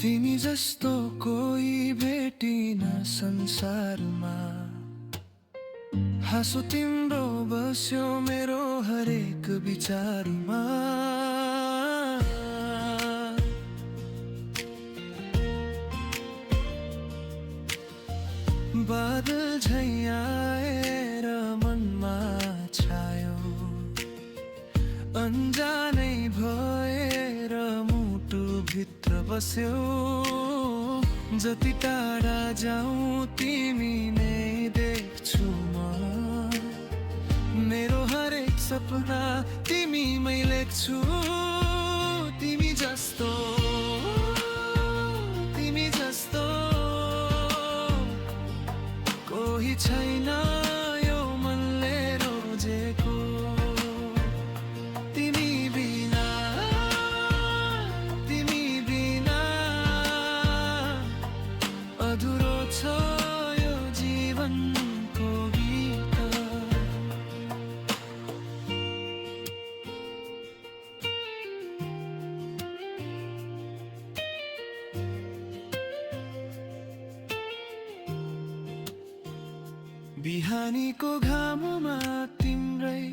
तिमी जस्तो कोही भेटिन संसारमा। हाँसो तिम्रो बस्यो मेरो हरेक विचारमा। बादल झैं आएर मनमा छायो, अन्जानै भएर मुटु भित्र बस्यो। जति टाढा जाऊँ तिमी नै देख्छु म, मेरो हरेक सपना तिमीमै लेख्छु। तिमी जस्तो कोही छैन यो मनले रोजेको। तिमी बिना अधुरो छ यो जीवनको गीत। बिहानीको घाममा तिम्रै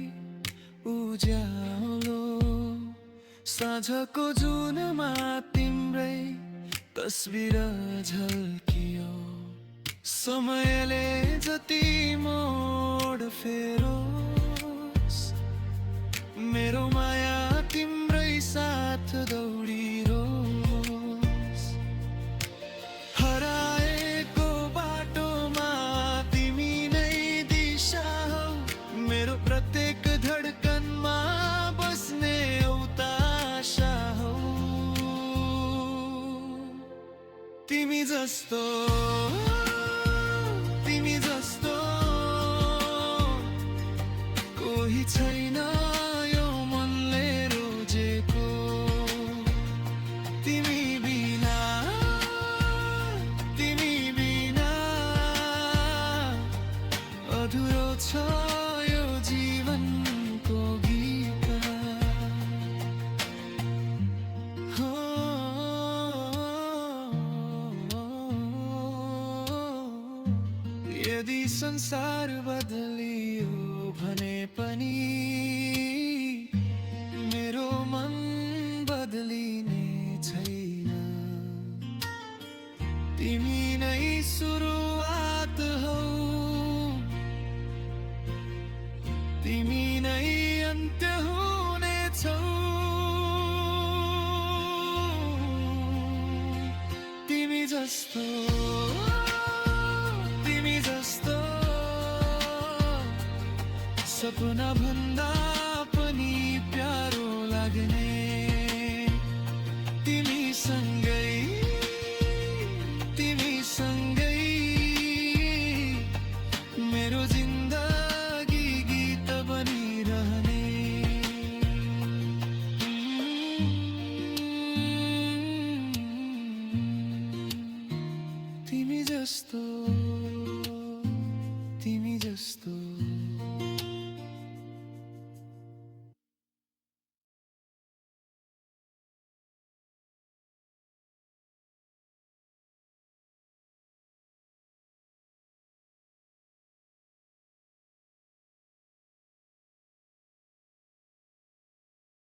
उज्यालो, साँझको जुनमा तिम्रै तस्बिर झल्कियो। समयले जति मोड फेरोस्, मेरो माया तिम्रै साथ दौडिरोस्। हराएको बाटोमा तिमी नै दिशा हौ, मेरो प्रत्येक धडकनमा बस्ने एउटा आशा हौ। तिमी जस्तो कोही छैन यो मनले रोजेको। तिमी बिना अधुरो छ यो जीवनको गीत। यदि संसार बदलियो भने पनि मेरो मन बदलिने छैन। तिमी नै सुरुवात हौ, तिमी नै अन्त्य हुनेछौ। तिमी जस्तो सपना भन्दा पनि प्यारो लाग्ने